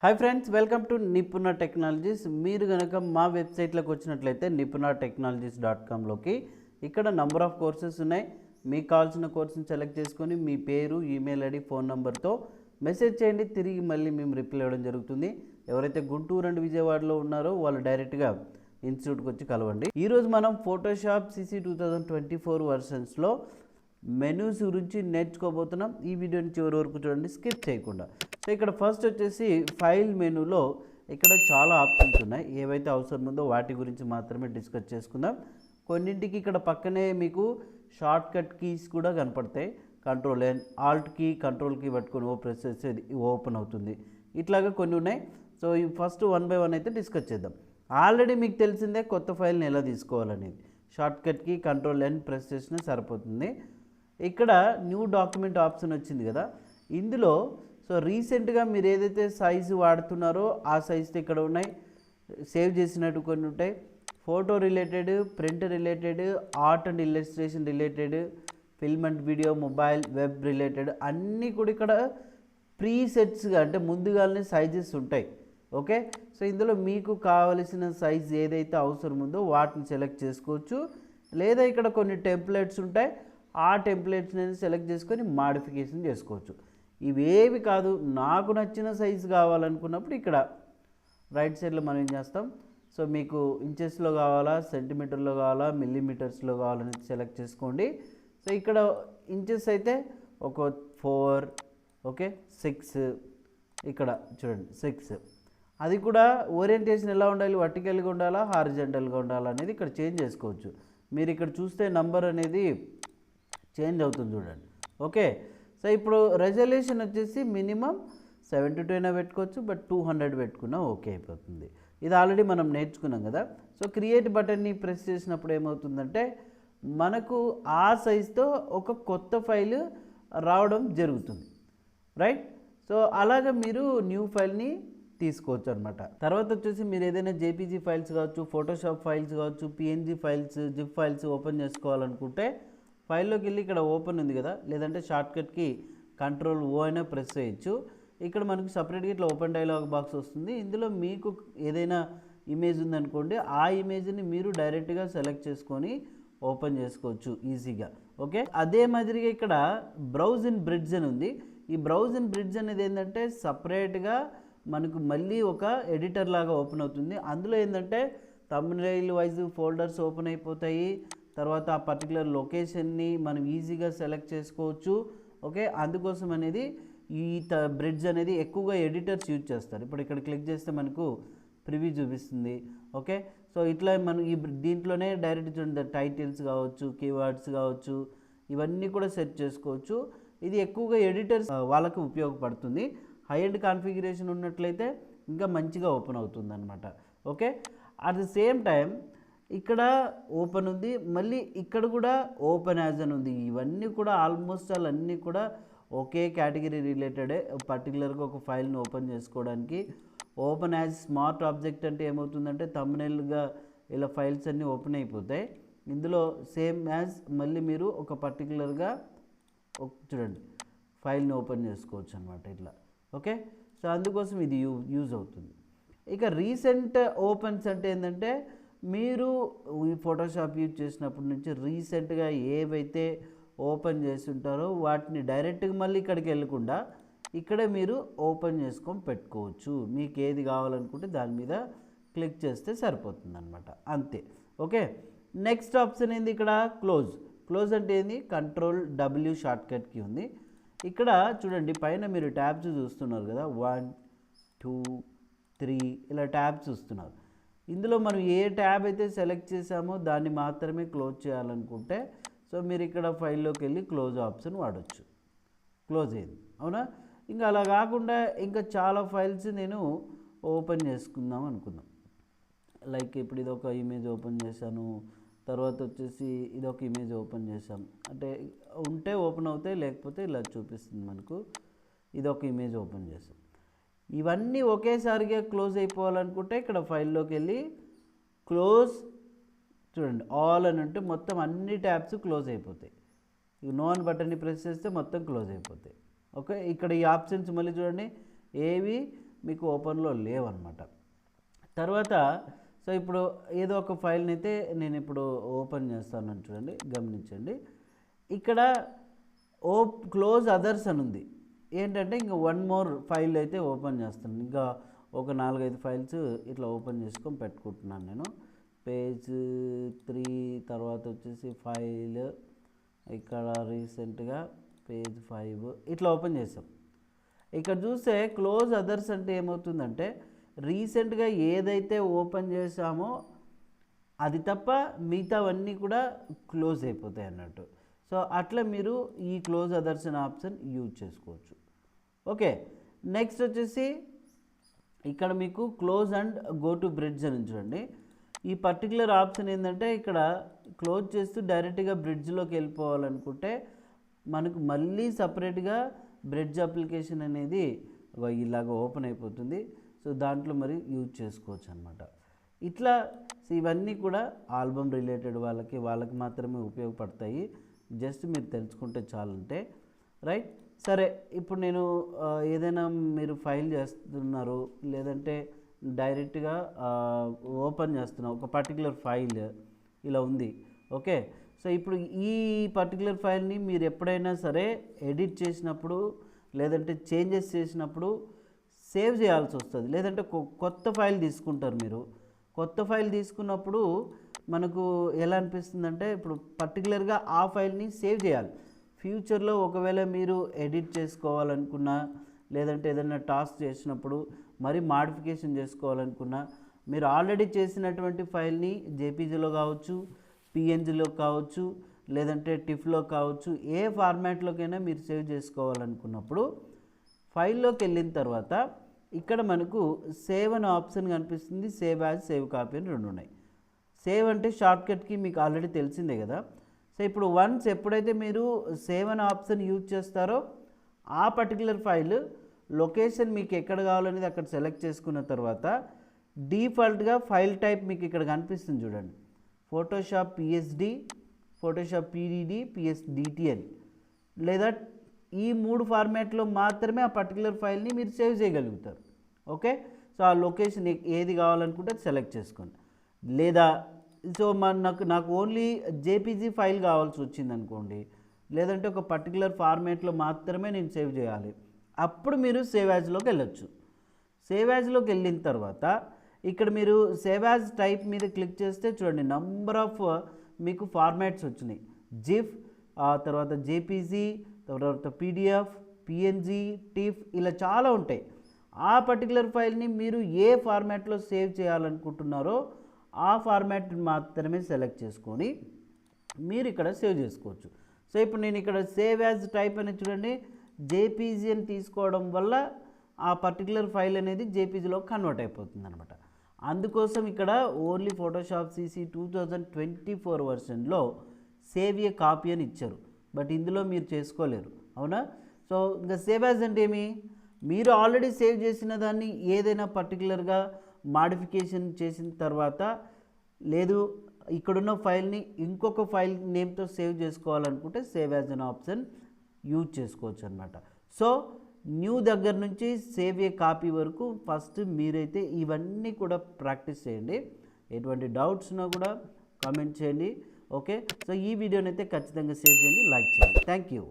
Hi friends, welcome to Nipuna technologies. మీరు కనుక మా వెబ్సైట్లోకి వచ్చినట్లయితే nipunatechnologies.comలోకి ఇక్కడ నంబర్ ఆఫ్ కోర్సెస్ ఉన్నాయి. మీకు కావాల్సిన కోర్సుని సెలెక్ట్ చేసుకొని మీ పేరు, ఈమెయిల్ ఐడి, ఫోన్ నెంబర్తో మెసేజ్ చేయండి. తిరిగి మళ్ళీ మేము రిప్లై ఇవ్వడం జరుగుతుంది. ఎవరైతే గుంటూరు అండ్ విజయవాడలో ఉన్నారో వాళ్ళు డైరెక్ట్గా ఇన్స్టిట్యూట్కి వచ్చి కలవండి. ఈరోజు మనం ఫోటోషాప్ CC 2024 వర్షన్స్లో మెనూస్ గురించి నేర్చుకోబోతున్నాం. ఈ వీడియోని చివరి వరకు చూడండి, స్కిప్ చేయకుండా. సో ఇక్కడ ఫస్ట్ వచ్చేసి ఫైల్ మెనూలో ఇక్కడ చాలా ఆప్షన్స్ ఉన్నాయి. ఏవైతే అవసరం ఉందో వాటి గురించి మాత్రమే డిస్కస్ చేసుకుందాం. కొన్నింటికి ఇక్కడ పక్కనే మీకు షార్ట్ కట్ కీస్ కూడా కనపడతాయి. Ctrl+N, alt key, control key పట్టుకొని ప్రెస్ చేస్తే ఇది ఓపెన్ అవుతుంది. ఇట్లాగా కొన్ని ఉన్నాయి. సో ఈ ఫస్ట్ 1 by 1 అయితే డిస్కస్ చేద్దాం. ఆల్రెడీ మీకు తెలిసిందే కొత్త ఫైల్ని ఎలా తీసుకోవాలనేది. Short cut key Ctrl+N press చేసినా సరిపోతుంది. ఇక్కడ న్యూ డాక్యుమెంట్ ఆప్షన్ వచ్చింది కదా, ఇందులో సో రీసెంట్గా మీరు ఏదైతే సైజు వాడుతున్నారో ఆ సైజుతో ఇక్కడ ఉన్నాయి. సేవ్ చేసినట్టు కొన్ని ఉంటాయి. Photo related, print related, art and illustration related, film and video, mobile, web related అన్నీ కూడా ఇక్కడ ప్రీ సెట్స్గా అంటే ముందుగానే సైజెస్ ఉంటాయి. ఓకే, సో ఇందులో మీకు కావలసిన సైజ్ ఏదైతే అవసరం ఉందో వాటిని సెలెక్ట్ చేసుకోవచ్చు. లేదా ఇక్కడ కొన్ని టెంప్లెట్స్ ఉంటాయి, ఆ టెంప్లెట్స్ని సెలెక్ట్ చేసుకొని మాడిఫికేషన్ చేసుకోవచ్చు. ఇవేవి కాదు, నాకు నచ్చిన సైజు కావాలనుకున్నప్పుడు ఇక్కడ రైట్ సైడ్లో మనం ఏం చేస్తాం, సో మీకు ఇంచెస్లో కావాలా, సెంటీమీటర్లో కావాలా, మిల్లీమీటర్స్లో కావాలని సెలెక్ట్ చేసుకోండి. సో ఇక్కడ ఇంచెస్ అయితే ఒక 4, ఓకే 6, ఇక్కడ చూడండి 6. అది కూడా ఓరియంటేషన్ ఎలా ఉండాలి, వర్టికల్గా ఉండాలా, హారిజంటల్గా ఉండాలా అనేది ఇక్కడ చేంజ్ చేసుకోవచ్చు. మీరు ఇక్కడ చూస్తే నంబర్ అనేది చేంజ్ అవుతుంది చూడండి. ఓకే, సో ఇప్పుడు రెజల్యూషన్ వచ్చేసి మినిమం 72 అయినా పెట్టుకోవచ్చు, బట్ 200 పెట్టుకున్నా ఓకే అయిపోతుంది. ఇది ఆల్రెడీ మనం నేర్చుకున్నాం కదా. సో క్రియేట్ బటన్ని ప్రెస్ చేసినప్పుడు ఏమవుతుందంటే మనకు ఆ సైజ్తో ఒక కొత్త ఫైల్ రావడం జరుగుతుంది, రైట్. సో అలాగే మీరు న్యూ ఫైల్ని తీసుకోవచ్చు అనమాట. తర్వాత వచ్చేసి మీరు ఏదైనా JPG ఫైల్స్ కావచ్చు, ఫోటోషాప్ ఫైల్స్ కావచ్చు, PNG files, zip files open చేసుకోవాలనుకుంటే ఫైల్లోకి వెళ్ళి ఇక్కడ ఓపెన్ ఉంది కదా, లేదంటే షార్ట్కట్కి Ctrl+O అయినా ప్రెస్ చేయొచ్చు. ఇక్కడ మనకు సపరేట్గా ఇట్లా ఓపెన్ డైలాగ్ బాక్స్ వస్తుంది. ఇందులో మీకు ఏదైనా ఇమేజ్ ఉందనుకోండి, ఆ ఇమేజ్ని మీరు డైరెక్ట్గా సెలెక్ట్ చేసుకొని ఓపెన్ చేసుకోవచ్చు ఈజీగా. ఓకే, అదే మాదిరిగా ఇక్కడ బ్రౌజ్ ఇన్ బ్రిడ్జ్ అని ఉంది. ఈ బ్రౌజ్ ఇన్ బ్రిడ్జ్ అనేది ఏంటంటే సపరేట్గా మనకు మళ్ళీ ఒక ఎడిటర్ లాగా ఓపెన్ అవుతుంది. అందులో ఏంటంటే థంబ్నెయిల్ వైజ్ ఫోల్డర్స్ ఓపెన్ అయిపోతాయి. తర్వాత ఆ పర్టికులర్ లొకేషన్ని మనం ఈజీగా సెలెక్ట్ చేసుకోవచ్చు. ఓకే, అందుకోసం అనేది ఈ బ్రిడ్జ్ అనేది ఎక్కువగా ఎడిటర్స్ యూజ్ చేస్తారు. ఇప్పుడు ఇక్కడ క్లిక్ చేస్తే మనకు ప్రివ్యూ చూపిస్తుంది. ఓకే, సో ఇట్లా మనం ఈ దీంట్లోనే డైరెక్ట్ చూడండి టైటిల్స్ కావచ్చు, కీవర్డ్స్ కావచ్చు, ఇవన్నీ కూడా సెట్ చేసుకోవచ్చు. ఇది ఎక్కువగా ఎడిటర్స్ వాళ్ళకి ఉపయోగపడుతుంది. హై ఎండ్ కాన్ఫిగరేషన్ ఉన్నట్లయితే ఇంకా మంచిగా ఓపెన్ అవుతుంది అనమాట. Okay, at the same time ఇక్కడ ఓపెన్ ఉంది, మళ్ళీ ఇక్కడ కూడా ఓపెన్ యాజ్ అని ఉంది. ఇవన్నీ కూడా ఆల్మోస్ట్ అన్నీ కూడా ఒకే కేటగిరీ రిలేటెడే. పర్టికులర్గా ఒక ఫైల్ని ఓపెన్ చేసుకోవడానికి ఓపెన్ యాజ్ స్మార్ట్ ఆబ్జెక్ట్ అంటే ఏమవుతుందంటే థంబ్నెయిల్గా ఇలా ఫైల్స్ అన్నీ ఓపెన్ అయిపోతాయి. ఇందులో సేమ్ యాజ్ మళ్ళీ మీరు ఒక పర్టికులర్గా చూడండి ఫైల్ని ఓపెన్ చేసుకోవచ్చు అనమాట ఇట్లా. ఓకే, సో అందుకోసం ఇది యూజ్ అవుతుంది. ఇక రీసెంట్ ఓపెన్స్ అంటే ఏంటంటే మీరు ఈ ఫోటోషాప్ యూజ్ చేసినప్పటి నుంచి రీసెంట్గా ఏవైతే ఓపెన్ చేసి ఉంటారో వాటిని డైరెక్ట్గా మళ్ళీ ఇక్కడికి వెళ్ళకుండా ఇక్కడే మీరు ఓపెన్ చేసుకొని పెట్టుకోవచ్చు. మీకు ఏది కావాలనుకుంటే దాని మీద క్లిక్ చేస్తే సరిపోతుంది అనమాట, అంతే. ఓకే, నెక్స్ట్ ఆప్షన్ ఏంది ఇక్కడ క్లోజ్. క్లోజ్ అంటే ఏంది, Ctrl+W షార్ట్కట్ కీ ఉంది. ఇక్కడ చూడండి పైన మీరు ట్యాబ్స్ చూస్తున్నారు కదా, 1, 2, 3 ఇలా ట్యాబ్స్ చూస్తున్నారు. ఇందులో మనం ఏ ట్యాబ్ అయితే సెలెక్ట్ చేసామో దాన్ని మాత్రమే క్లోజ్ చేయాలనుకుంటే సో మీరు ఇక్కడ ఫైల్లోకి వెళ్ళి క్లోజ్ ఆప్షన్ వాడచ్చు. క్లోజ్ అయింది, అవునా. ఇంకా అలా కాకుండా ఇంకా చాలా ఫైల్స్ నేను ఓపెన్ చేసుకుందాం అనుకుందాం. లైక్ ఇప్పుడు ఇదొక ఇమేజ్ ఓపెన్ చేశాను, తర్వాత వచ్చేసి ఇదొక ఇమేజ్ ఓపెన్ చేసాం. అంటే ఉంటే ఓపెన్ అవుతాయి, లేకపోతే ఇలా చూపిస్తుంది మనకు. ఇదొక ఇమేజ్ ఓపెన్ చేసాం. ఇవన్నీ ఒకేసారిగా క్లోజ్ అయిపోవాలనుకుంటే ఇక్కడ ఫైల్లోకి వెళ్ళి క్లోజ్ చూడండి ఆల్ అని అంటే మొత్తం అన్ని ట్యాబ్స్ క్లోజ్ అయిపోతాయి. ఈ నోన్ బటన్ని ప్రెస్ చేస్తే మొత్తం క్లోజ్ అయిపోతాయి. ఓకే, ఇక్కడ ఈ ఆప్షన్స్ మళ్ళీ చూడండి, ఏవి మీకు ఓపెన్లో లేవన్నమాట. తర్వాత సో ఇప్పుడు ఏదో ఒక ఫైల్ని అయితే నేను ఇప్పుడు ఓపెన్ చేస్తాను చూడండి, గమనించండి. ఇక్కడ క్లోజ్ అదర్స్ అని ఉంది. ఏంటంటే ఇంకా వన్ మోర్ ఫైల్ అయితే ఓపెన్ చేస్తాను. ఇంకా ఒక 4-5 ఫైల్స్ ఇట్లా ఓపెన్ చేసుకొని పెట్టుకుంటున్నాను నేను. పేజ్ 3 తర్వాత వచ్చేసి ఫైల్, ఇక్కడ రీసెంట్గా పేజ్ 5 ఇట్లా ఓపెన్ చేసాం. ఇక్కడ చూస్తే క్లోజ్ అదర్స్ అంటే ఏమవుతుందంటే రీసెంట్గా ఏదైతే ఓపెన్ చేసామో అది తప్ప మిగతావన్నీ కూడా క్లోజ్ అయిపోతాయి అన్నట్టు. సో అట్లా మీరు ఈ క్లోజ్ అదర్స్ అనే ఆప్షన్ యూజ్ చేసుకోవచ్చు. ఓకే, నెక్స్ట్ వచ్చేసి ఇక్కడ మీకు close and go to bridge అని చూడండి. ఈ పర్టికులర్ ఆప్షన్ ఏంటంటే ఇక్కడ క్లోజ్ చేస్తూ డైరెక్ట్గా బ్రిడ్జ్లోకి వెళ్ళిపోవాలనుకుంటే మనకు మళ్ళీ సపరేట్గా బ్రిడ్జ్ అప్లికేషన్ అనేది ఇలాగ ఓపెన్ అయిపోతుంది. సో దాంట్లో మరి యూజ్ చేసుకోవచ్చు అనమాట. ఇట్లా ఇవన్నీ కూడా ఆల్బమ్ రిలేటెడ్ వాళ్ళకి మాత్రమే ఉపయోగపడతాయి. జస్ట్ మీరు తెలుసుకుంటే చాలంటే రైట్. సరే, ఇప్పుడు నేను ఏదైనా మీరు ఫైల్ చేస్తున్నారు లేదంటే డైరెక్ట్గా ఓపెన్ చేస్తున్నాం ఒక పర్టికులర్ ఫైల్ ఇలా ఉంది. ఓకే, సో ఇప్పుడు ఈ పర్టికులర్ ఫైల్ని మీరు ఎప్పుడైనా సరే ఎడిట్ చేసినప్పుడు లేదంటే చేంజెస్ చేసినప్పుడు సేవ్ చేయాల్సి వస్తుంది. లేదంటే కొత్త ఫైల్ తీసుకుంటారు మీరు. కొత్త ఫైల్ తీసుకున్నప్పుడు మనకు ఎలా అనిపిస్తుందంటే ఇప్పుడు పర్టికులర్గా ఆ ఫైల్ని సేవ్ చేయాలి. ఫ్యూచర్లో ఒకవేళ మీరు ఎడిట్ చేసుకోవాలనుకున్నా లేదంటే ఏదైనా టాస్క్ చేసినప్పుడు మరి మాడిఫికేషన్ చేసుకోవాలనుకున్నా మీరు ఆల్రెడీ చేసినటువంటి ఫైల్ని జేపీజీలో కావచ్చు, పిఎన్జీలో కావచ్చు, లేదంటే టిఫ్లో కావచ్చు, ఏ ఫార్మాట్లోకైనా మీరు సేవ్ చేసుకోవాలనుకున్నప్పుడు ఫైల్లోకి వెళ్ళిన తర్వాత ఇక్కడ మనకు సేవ్ అనే ఆప్షన్ కనిపిస్తుంది. సేవ్ యాజ్, సేవ్ కాపీ అని 2 ఉన్నాయి. సేవ్ అంటే షార్ట్కట్కి మీకు ఆల్రెడీ తెలిసిందే కదా. సో ఇప్పుడు వన్స్ ఎప్పుడైతే మీరు సేవ్ అనే ఆప్షన్ యూజ్ చేస్తారో ఆ పర్టికులర్ ఫైల్ లొకేషన్ మీకు ఎక్కడ కావాలనేది అక్కడ సెలెక్ట్ చేసుకున్న తర్వాత డిఫాల్ట్గా ఫైల్ టైప్ మీకు ఇక్కడ కనిపిస్తుంది చూడండి, ఫోటోషాప్ పిఎస్డి, ఫోటోషాప్ పీడీడి, పిఎస్డిటి అని, లేదా ఈ 3 ఫార్మాట్లో మాత్రమే ఆ పర్టికులర్ ఫైల్ని మీరు సేవ్ చేయగలుగుతారు. ఓకే, సో ఆ లొకేషన్ ఏది కావాలనుకుంటే సెలెక్ట్ చేసుకోండి. లేదా సో నాకు ఓన్లీ జేపీజీ ఫైల్ కావాల్సి వచ్చింది అనుకోండి, లేదంటే ఒక పర్టికులర్ ఫార్మాట్లో మాత్రమే నేను సేవ్ చేయాలి, అప్పుడు మీరు సేవ్ యాజ్లోకి వెళ్ళొచ్చు. సేవ్ యాజ్లోకి వెళ్ళిన తర్వాత ఇక్కడ మీరు సేవ్ యాజ్ టైప్ మీద క్లిక్ చేస్తే చూడండి నంబర్ ఆఫ్ మీకు ఫార్మాట్స్ వచ్చినాయి. జిఫ్, ఆ తర్వాత జేపీజీ, తర్వాత పీడిఎఫ్, పిఎన్జీ, టిఫ్ ఇలా చాలా ఉంటాయి. ఆ పర్టికులర్ ఫైల్ని మీరు ఏ ఫార్మాట్లో సేవ్ చేయాలనుకుంటున్నారో ఆ ఫార్మాట్ మాత్రమే సెలెక్ట్ చేసుకొని మీరు ఇక్కడ సేవ్ చేసుకోవచ్చు. సో ఇప్పుడు నేను ఇక్కడ సేవ్ యాజ్ టైప్ అని చూడండి జేపీజీ అని తీసుకోవడం వల్ల ఆ పర్టికులర్ ఫైల్ అనేది జేపీజీలో కన్వర్ట్ అయిపోతుంది అనమాట. అందుకోసం ఇక్కడ ఓన్లీ ఫోటోషాప్ సిసి 2024 వర్షన్లో సేవ్ ఏ కాపీ అని ఇచ్చారు, బట్ ఇందులో మీరు చేసుకోలేరు, అవునా. సో ఇంకా సేవ్ యాజ్ అంటే ఏమి, మీరు ఆల్రెడీ సేవ్ చేసిన దాన్ని ఏదైనా పర్టికులర్గా మాడిఫికేషన్ చేసిన తర్వాత లేదు ఇక్కడున్న ఫైల్ని ఇంకొక ఫైల్ నేమ్తో సేవ్ చేసుకోవాలనుకుంటే save as an option use చేసుకోవచ్చు అనమాట. సో న్యూ దగ్గర నుంచి సేవ్ ఏ కాపీ వరకు ఫస్ట్ మీరైతే ఇవన్నీ కూడా ప్రాక్టీస్ చేయండి. ఎటువంటి డౌట్స్ ఉన్నా కూడా కామెంట్ చేయండి. ఓకే, సో ఈ వీడియోని అయితే ఖచ్చితంగా షేర్ చేయండి, లైక్ చేయండి. Thank you.